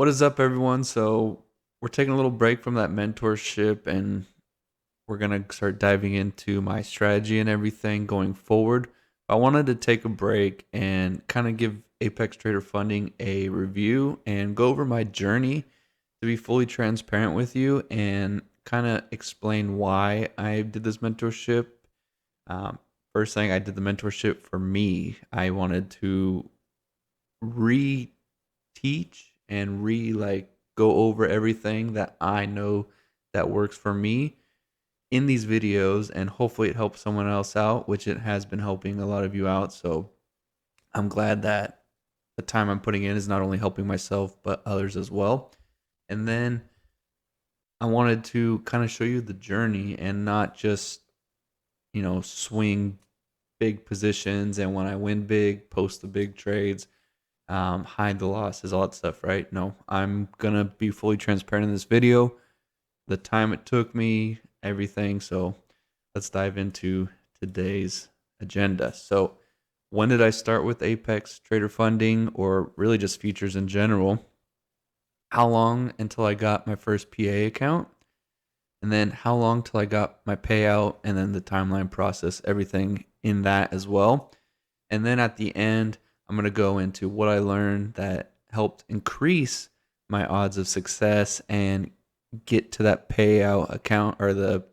What is up, everyone? So, we're taking a little break from that mentorship and we're going to start diving into my strategy and everything going forward. I wanted to take a break and kind of give Apex Trader Funding a review and go over my journey to be fully transparent with you and kind of explain why I did this mentorship. Um, First thing, I did the mentorship for me. I wanted to re teach and go over everything that I know that works for me in these videos, and hopefully it helps someone else out, which it has been helping a lot of you out. So I'm glad that the time I'm putting in is not only helping myself but others as well. And then I wanted to kind of show you the journey and not just, swing big positions, and when I win big, post the big trades, hide the losses, all that stuff, right? No, I'm gonna be fully transparent in this video, the time it took me, everything. So let's dive into today's agenda. So when did I start with Apex Trader Funding, or really just futures in general? How long until I got my first PA account? And then how long till I got my payout, and then the timeline process, everything in that as well. And then at the end, I'm going to go into what I learned that helped increase my odds of success and get to that payout account, or the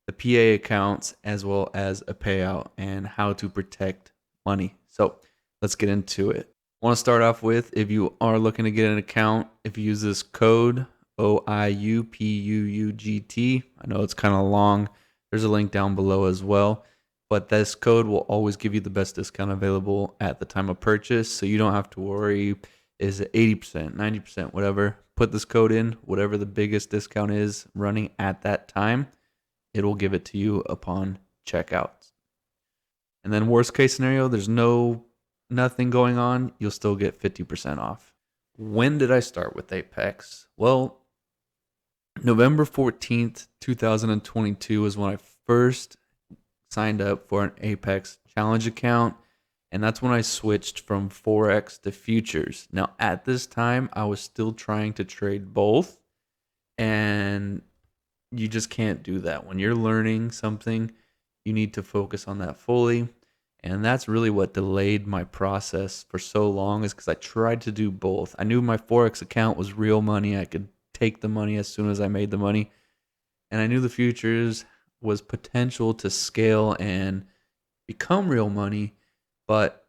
PA accounts, as well as a payout, and how to protect money. So let's get into it. I want to start off with, if you are looking to get an account, if you use this code OIUPUUGT, I know it's kind of long. There's a link down below as well. But this code will always give you the best discount available at the time of purchase. So you don't have to worry, is it 80%, 90%, whatever. Put this code in, whatever the biggest discount is running at that time, it will give it to you upon checkout. And then worst case scenario, there's nothing going on, you'll still get 50% off. When did I start with Apex? Well, November 14th, 2022 is when I first signed up for an Apex Challenge account, and that's when I switched from Forex to futures. Now, at this time, I was still trying to trade both, and you just can't do that. When you're learning something, you need to focus on that fully, and that's really what delayed my process for so long, is because I tried to do both. I knew my Forex account was real money. I could take the money as soon as I made the money, and I knew the futures was potential to scale and become real money. But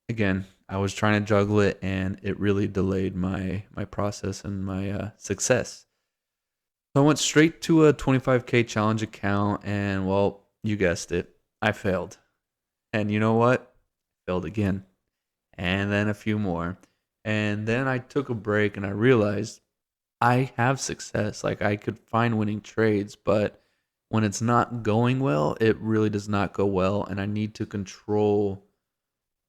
again, I was trying to juggle it, and it really delayed my process and my success. So I went straight to a 25K challenge account, and well, you guessed it, I failed. And you know what? Failed again. And then a few more. And then I took a break and I realized I have success. Like, I could find winning trades, but when it's not going well, it really does not go well. And I need to control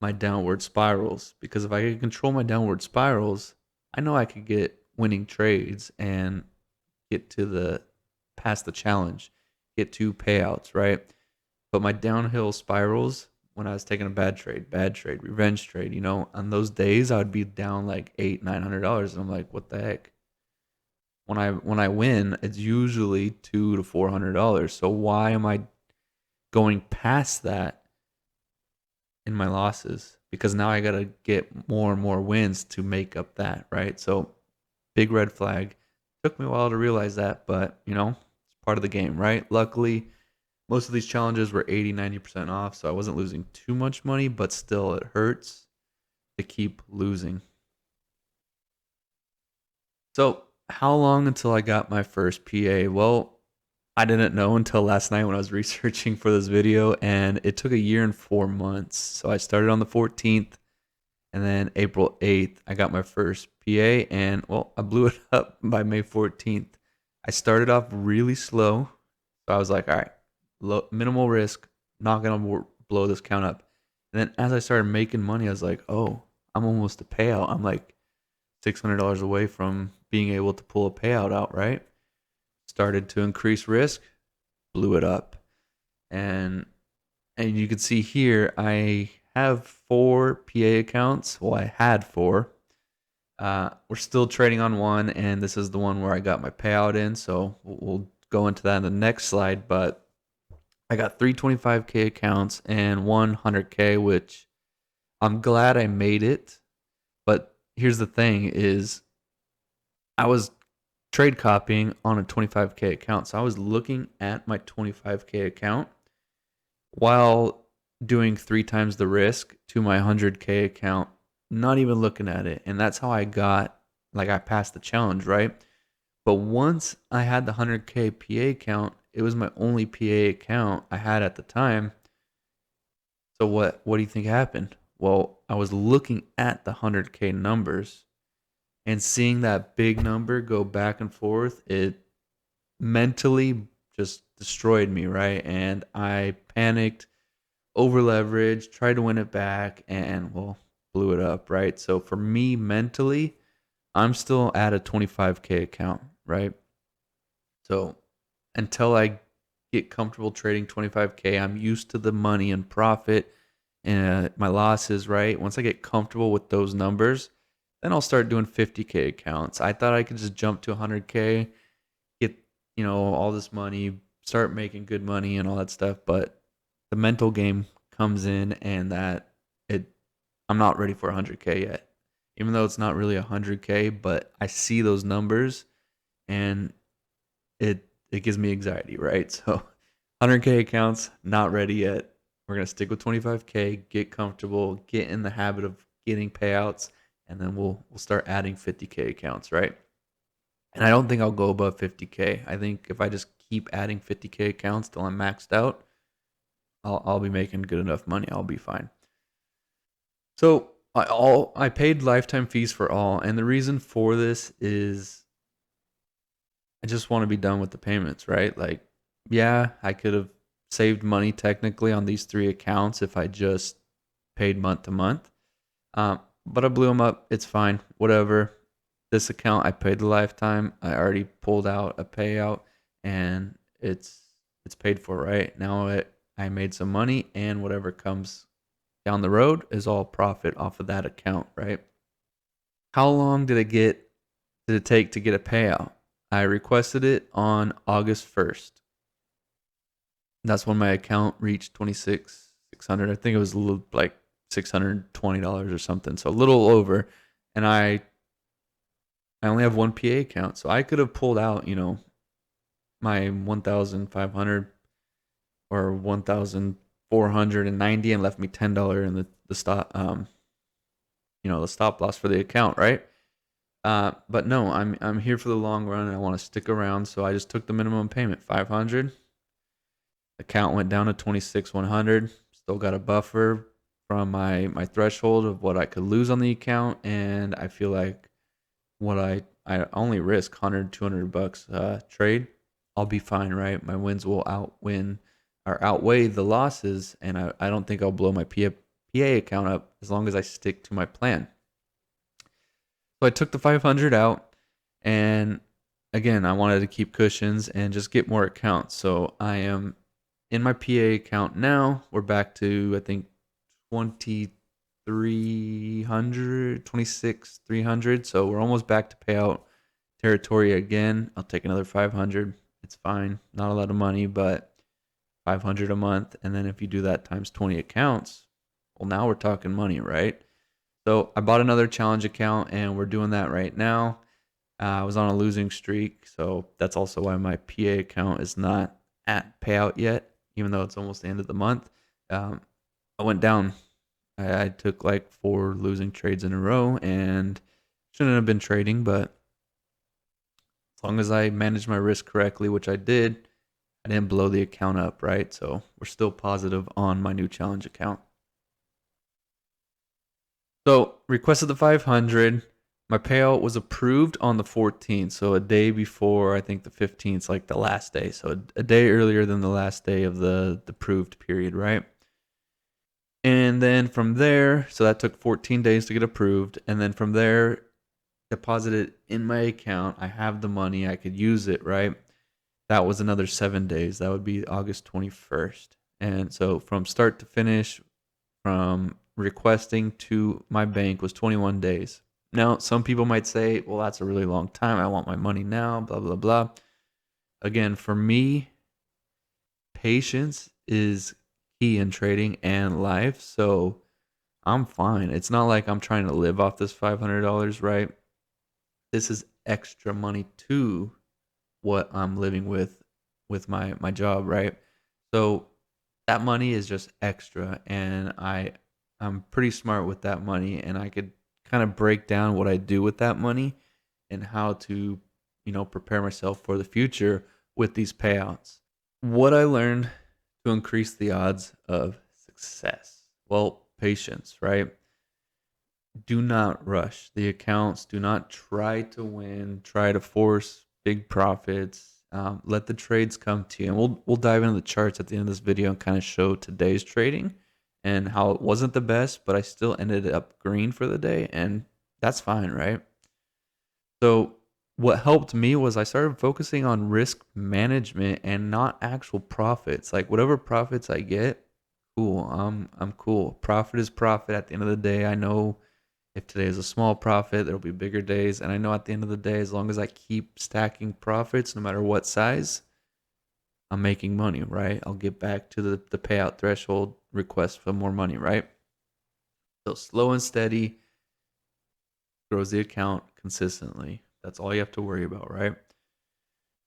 my downward spirals, because if I could control my downward spirals, I know I could get winning trades and get to past the challenge, get to payouts, right? But my downhill spirals, when I was taking a bad trade, revenge trade, on those days I would be down like $800-900, and I'm like, what the heck? When I win, it's usually $200 to $400. So why am I going past that in my losses? Because now I gotta get more and more wins to make up that, right? So big red flag. Took me a while to realize that, but it's part of the game, right? Luckily, most of these challenges were 80-90% off, so I wasn't losing too much money, but still it hurts to keep losing. So how long until I got my first PA? Well, I didn't know until last night when I was researching for this video, and it took a year and 4 months. So I started on the 14th, and then April 8th, I got my first PA, and well, I blew it up by May 14th. I started off really slow, so I was like, all right, minimal risk, not gonna blow this count up. And then as I started making money, I was like, oh, I'm almost a payout. I'm like $600 away from being able to pull a payout out, right? Started to increase risk, blew it up. And you can see here, I have 4 PA accounts. Well, I had 4. We're still trading on one, and this is the one where I got my payout in. So we'll go into that in the next slide. But I got 325K accounts and 100K, which I'm glad I made it. But here's the thing: is I was trade copying on a 25K account, so I was looking at my 25K account while doing 3 times the risk to my 100K account, not even looking at it. And that's how I got, like, I passed the challenge, right? But once I had the 100K PA account, it was my only PA account I had at the time. So what do you think happened? Well, I was looking at the 100K numbers and seeing that big number go back and forth, it mentally just destroyed me, right? And I panicked, over leveraged, tried to win it back, and well, blew it up, right? So for me mentally, I'm still at a 25K account, right? So until I get comfortable trading 25K, I'm used to the money and profit and my losses, right? Once I get comfortable with those numbers, then I'll start doing 50K accounts. I thought I could just jump to 100K, get, all this money, start making good money and all that stuff, but the mental game comes in, and that it I'm not ready for 100K yet. Even though it's not really 100K, but I see those numbers and it gives me anxiety, right? So 100K accounts, not ready yet. We're going to stick with 25K, get comfortable, get in the habit of getting payouts, and then we'll start adding 50K accounts, right? And I don't think I'll go above 50K. I think if I just keep adding 50K accounts till I'm maxed out, I'll be making good enough money. I'll be fine. So I paid lifetime fees for all, and the reason for this is I just want to be done with the payments, right? Like, yeah, I could have saved money technically on these 3 accounts if I just paid month to month. But I blew them up. It's fine. Whatever. This account I paid the lifetime. I already pulled out a payout, and it's paid for, right? Now I made some money, and whatever comes down the road is all profit off of that account, right? How long did it take to get a payout? I requested it on August 1st. That's when my account reached 26,600. I think it was a little like $620 or something, so a little over. And I only have one PA account, so I could have pulled out, my 1,500 or 1,490 and left me $10 in the stop the stop loss for the account, right? But no, I'm here for the long run and I want to stick around, so I just took the minimum payment, 500. Account went down to 26,100. Still got a buffer from my threshold of what I could lose on the account, and I feel like what I only risk 100 $200 trade, I'll be fine, right? My wins will outweigh the losses, and I don't think I'll blow my PA account up as long as I stick to my plan. So I took the 500 out, and again, I wanted to keep cushions and just get more accounts. So I am in my PA account now. We're back to, I think, 2,300, 26,300. So we're almost back to payout territory again. I'll take another 500. It's fine. Not a lot of money, but 500 a month. And then if you do that times 20 accounts, well, now we're talking money, right? So I bought another challenge account, and we're doing that right now. I was on a losing streak, so that's also why my PA account is not at payout yet, even though it's almost the end of the month. I went down. I took like 4 losing trades in a row, and shouldn't have been trading, but as long as I managed my risk correctly, which I did, I didn't blow the account up, right? So we're still positive on my new challenge account. So requested the 500. My payout was approved on the 14th, so a day before, I think the 15th, like the last day. So a day earlier than the last day of the approved period, right? And then from there, so that took 14 days to get approved. And then from there, deposited in my account. I have the money. I could use it, right? That was another 7 days. That would be August 21st. And so from start to finish, from requesting to my bank was 21 days. Now, some people might say, well, that's a really long time. I want my money now, blah, blah, blah. Again, for me, patience is key in trading and life. So I'm fine. It's not like I'm trying to live off this $500, right? This is extra money to what I'm living with my job, right? So that money is just extra, and I'm pretty smart with that money, and I could kind of break down what I do with that money and how to, prepare myself for the future with these payouts. What I learned to increase the odds of success. Well, patience, right? Do not rush the accounts. Do not try to win. Try to force big profits. Let the trades come to you, and we'll dive into the charts at the end of this video and kind of show today's trading and how it wasn't the best, but I still ended up green for the day, and that's fine, right? So what helped me was I started focusing on risk management and not actual profits. Like whatever profits I get, cool. I'm cool. Profit is profit at the end of the day. I know if today is a small profit, there'll be bigger days. And I know at the end of the day, as long as I keep stacking profits, no matter what size, I'm making money, right? I'll get back to the payout threshold request for more money, right? So slow and steady grows the account consistently. That's all you have to worry about, right?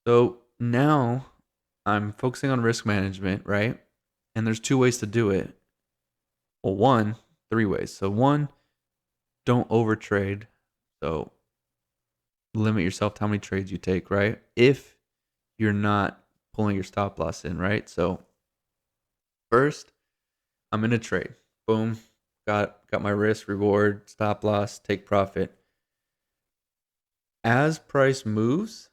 So now I'm focusing on risk management, right? And there's two ways to do it. Well, three ways. So one, don't overtrade. So limit yourself to how many trades you take, right? If you're not pulling your stop loss in, right? So first, I'm in a trade. Boom. Got my risk, reward, stop loss, take profit. As price moves,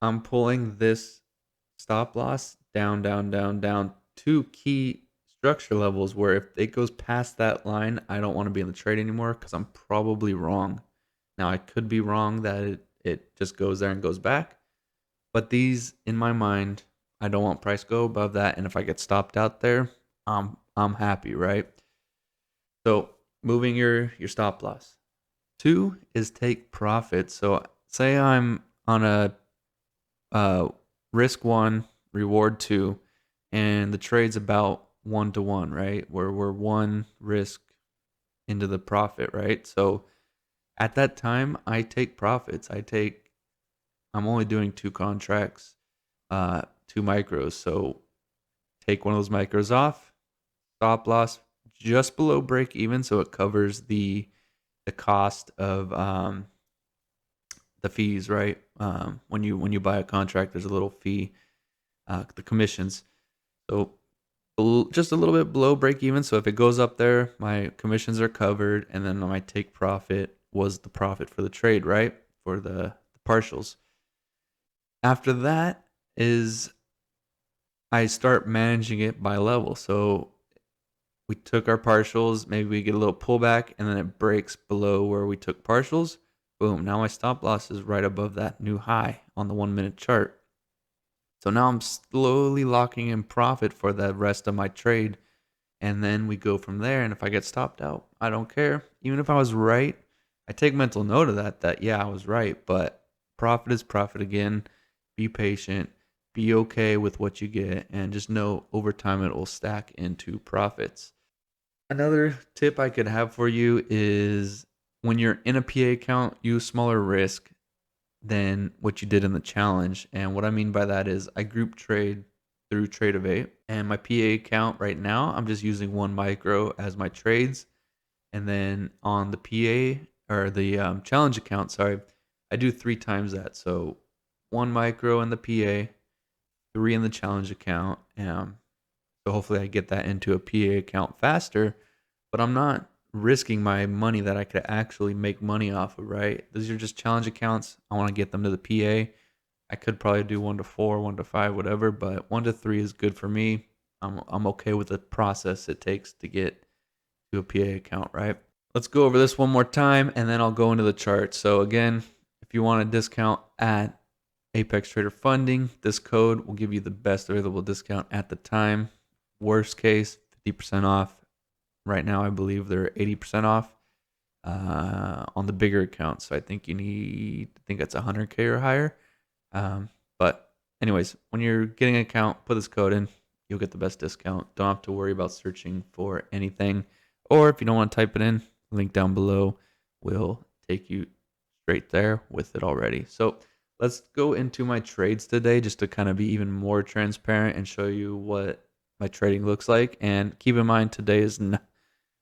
I'm pulling this stop loss down, down, down, down to key structure levels where if it goes past that line, I don't want to be in the trade anymore because I'm probably wrong. Now, I could be wrong that it just goes there and goes back. But these, in my mind, I don't want price go above that. And if I get stopped out there, I'm happy, right? So moving your stop loss. Two is take profit. So say I'm on a uh, risk one, reward two, and the trade's about 1 to 1, right? Where we're one risk into the profit, right? So at that time, I take profits. I'm only doing two contracts, two micros. So take one of those micros off, stop loss just below break even, so it covers the cost of the fees, right? When you buy a contract, there's a little fee, the commissions. So just a little bit below break even. So if it goes up there, my commissions are covered, and then my take profit was the profit for the trade, right? For the partials. After that is I start managing it by level. So we took our partials, maybe we get a little pullback, and then it breaks below where we took partials. Boom, now my stop loss is right above that new high on the 1 minute chart. So now I'm slowly locking in profit for the rest of my trade. And then we go from there. And if I get stopped out, I don't care. Even if I was right, I take mental note of that yeah, I was right. But profit is profit again. Be patient. Be okay with what you get. And just know over time it will stack into profits. Another tip I could have for you is when you're in a PA account, use smaller risk than what you did in the challenge. And what I mean by that is I group trade through Trade of 8. And my PA account right now, I'm just using one micro as my trades. And then on the PA or the challenge account, sorry, I do 3 times that. So one micro in the PA, 3 in the challenge account. So hopefully I get that into a PA account faster, but I'm not risking my money that I could actually make money off of, right? These are just challenge accounts. I want to get them to the PA. I could probably do 1 to 4, 1 to 5, whatever, but 1 to 3 is good for me. I'm okay with the process it takes to get to a PA account, right? Let's go over this one more time and then I'll go into the chart. So again, if you want a discount at Apex Trader Funding, this code will give you the best available discount at the time. Worst case, 50% off. Right now, I believe they're 80% off. on the bigger account. So I think I think that's 100K or higher. But anyways, when you're getting an account, put this code in. You'll get the best discount. Don't have to worry about searching for anything. Or if you don't want to type it in, link down below will take you straight there with it already. So let's go into my trades today just to kind of be even more transparent and show you what my trading looks like. And keep in mind, today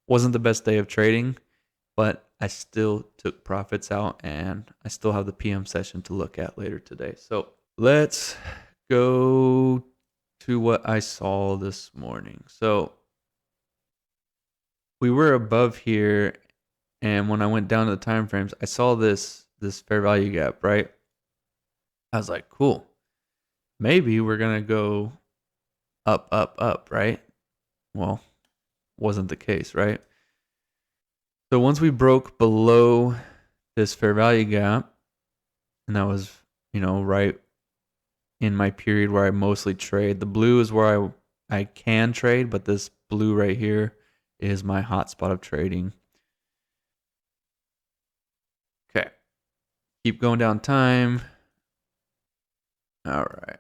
wasn't the best day of trading, but I still took profits out and I still have the PM session to look at later today. So let's go to what I saw this morning. So we were above here, and when I went down to the time frames, I saw this fair value gap, right? I was like, cool. Maybe we're gonna go up, up, up, right? Well, wasn't the case, right? So once we broke below this fair value gap, and that was, right in my period where I mostly trade. The blue is where I can trade, but this blue right here is my hotspot of trading. Okay. Keep going down time. All right.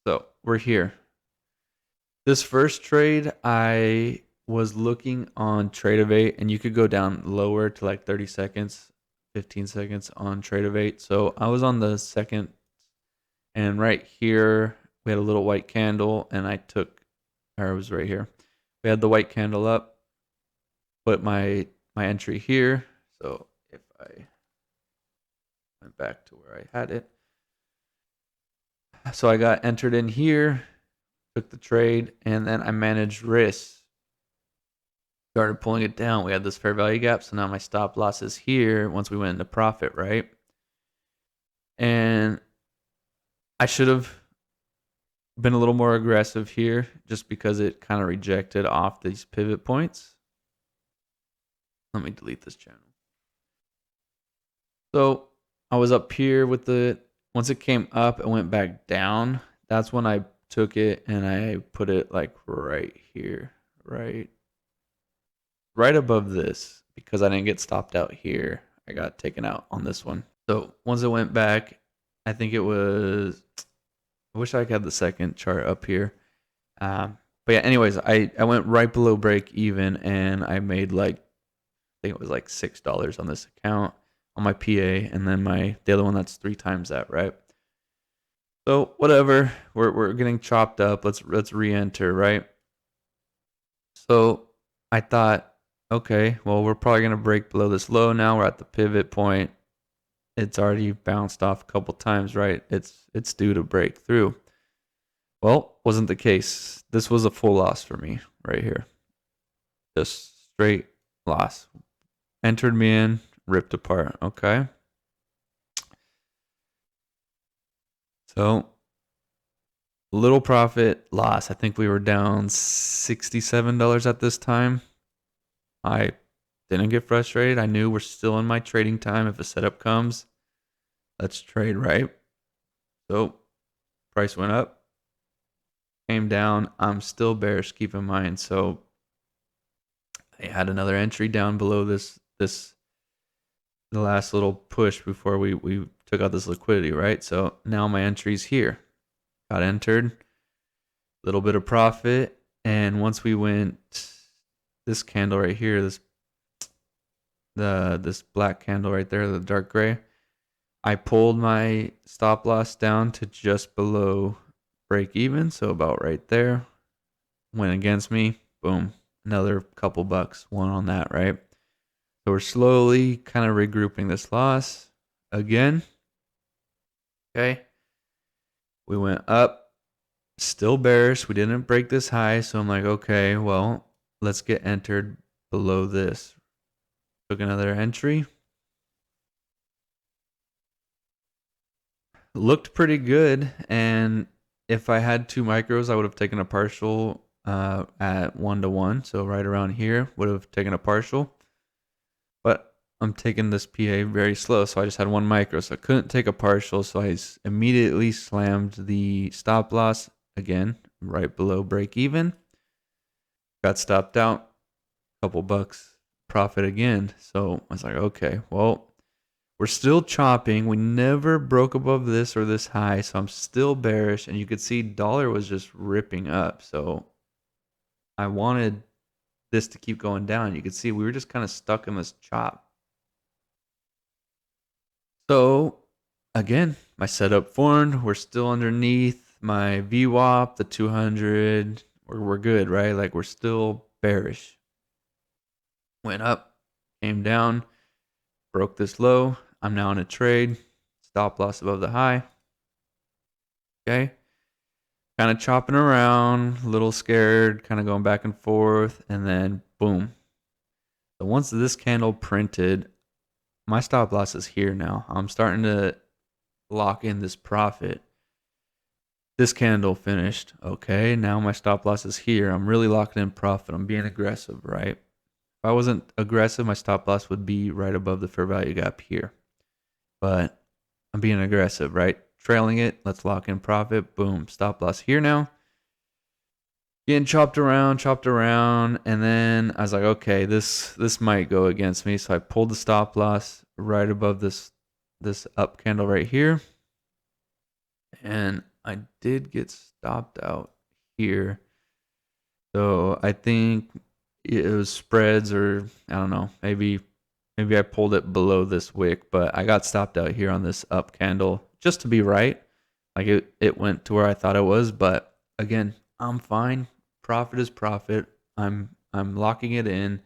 So we're here. This first trade, I was looking on Trade and you could go down lower to like 30 seconds, 15 seconds on Trade So I was on the second, and right here we had a little white candle, and it was right here. We had the white candle up, put my entry here. So if I went back to where I had it, so I got entered in here, took the trade, and then I managed risk. Started pulling it down. We had this fair value gap, so now my stop loss is here once we went into profit, right? And I should have been a little more aggressive here just because it kind of rejected off these pivot points. Let me delete this channel. So I was up here with once it came up, it went back down. That's when I took it and I put it like right here, right above this, because I didn't get stopped out here. I got taken out on this one. So once it went back, I think it was, I wish I had the second chart up here. But yeah, anyways, I went right below break even, and I made like, I think it was like $6 on this account on my PA, and then the other one that's 3 times that, right? So whatever, we're getting chopped up. Let's re-enter, right? So I thought, okay, well, we're probably gonna break below this low now. We're at the pivot point. It's already bounced off a couple times, right? It's due to break through. Well, wasn't the case. This was a full loss for me right here. Just straight loss. Entered me in, ripped apart. Okay. So little profit, loss. I think we were down $67 at this time. I didn't get frustrated. I knew we're still in my trading time. If a setup comes, let's trade, right? So price went up, came down. I'm still bearish, keep in mind. So I had another entry down below the last little push before we took out this liquidity, right? So now my entry's here. Got entered, little bit of profit, and once we went this candle right here, this black candle right there, the dark gray, I pulled my stop loss down to just below break even, so about right there. Went against me, boom, another couple bucks won on that, right? So we're slowly kind of regrouping this loss again. Okay. We went up, still bearish. We didn't break this high. So I'm like, okay, well, let's get entered below this. Took another entry. Looked pretty good. And if I had 2 micros, I would have taken a partial at 1-to-1. So right around here, would have taken a partial. But I'm taking this PA very slow, so I just had 1 micro, so I couldn't take a partial, so I immediately slammed the stop loss again, right below break even. Got stopped out, couple bucks profit again. So I was like, okay, well, we're still chopping. We never broke above this or this high, so I'm still bearish. And you could see dollar was just ripping up. So I wanted this to keep going down. You could see we were just kind of stuck in this chop. So again, my setup formed. We're still underneath my VWAP, the 200. We're good, right? Like we're still bearish. Went up, came down, broke this low. I'm now in a trade. Stop loss above the high. Okay. Kind of chopping around, a little scared, kind of going back and forth, and then boom. So once this candle printed, my stop loss is here now. I'm starting to lock in this profit. This candle finished. Okay, now my stop loss is here. I'm really locking in profit. I'm being aggressive, right? If I wasn't aggressive, my stop loss would be right above the fair value gap here. But I'm being aggressive, right? Trailing it. Let's lock in profit. Boom. Stop loss here now. Getting chopped around, and then I was like, okay, this might go against me. So I pulled the stop loss right above this up candle right here. And I did get stopped out here. So I think it was spreads, or I don't know, maybe I pulled it below this wick, but I got stopped out here on this up candle just to be right. Like it went to where I thought it was, but again, I'm fine. Profit is profit. I'm locking it in,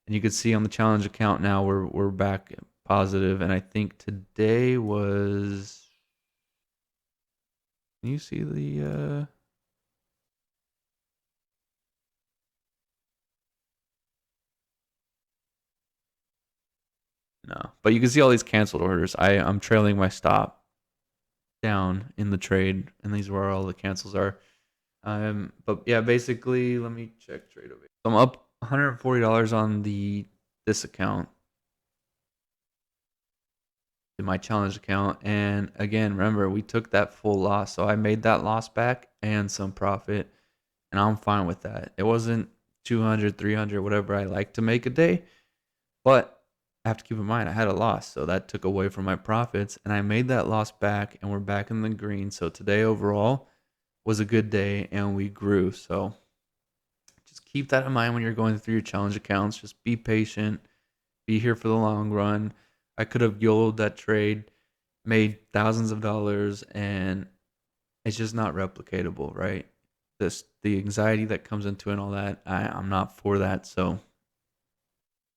and you can see on the challenge account now we're back positive, and I think today was. Can you see the No, but you can see all these canceled orders. I'm trailing my stop down in the trade, and these are where all the cancels are. But yeah, basically, let me check trade over. So I'm up $140 on this account, in my challenge account, and again, remember we took that full loss, so I made that loss back and some profit, and I'm fine with that. It wasn't 200, 300, whatever I like to make a day, but I have to keep in mind I had a loss, so that took away from my profits, and I made that loss back, and we're back in the green. So today overall was a good day, and we grew. So just keep that in mind when you're going through your challenge accounts. Just be patient, be here for the long run. I could have YOLO'd that trade, made thousands of dollars, and it's just not replicatable, right? The anxiety that comes into it and all that, I'm not for that. So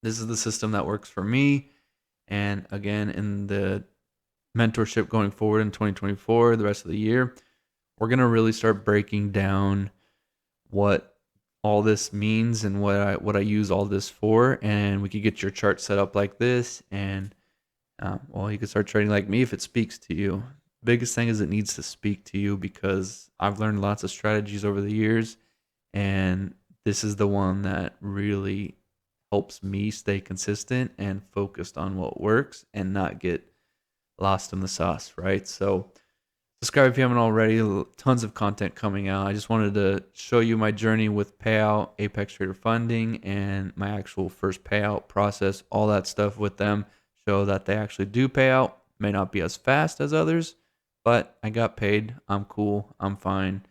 this is the system that works for me. And again, in the mentorship going forward in 2024, the rest of the year, we're going to really start breaking down what all this means and what I use all this for. And we could get your chart set up like this. And well, you can start trading like me if it speaks to you. Biggest thing is it needs to speak to you, because I've learned lots of strategies over the years, and this is the one that really helps me stay consistent and focused on what works and not get lost in the sauce, right? So subscribe if you haven't already. Tons of content coming out. I just wanted to show you my journey with Payout, Apex Trader Funding, and my actual first payout process, all that stuff with them. Show that they actually do pay out. May not be as fast as others, but I got paid. I'm cool. I'm fine.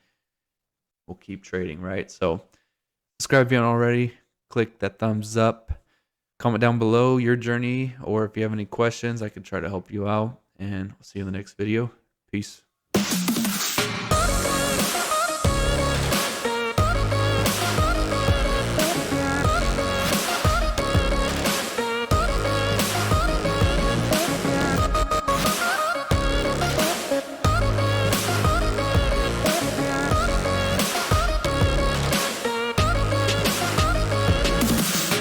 We'll keep trading, right? So subscribe if you haven't already. Click that thumbs up. Comment down below your journey, or if you have any questions, I could try to help you out. And we'll see you in the next video. Peace.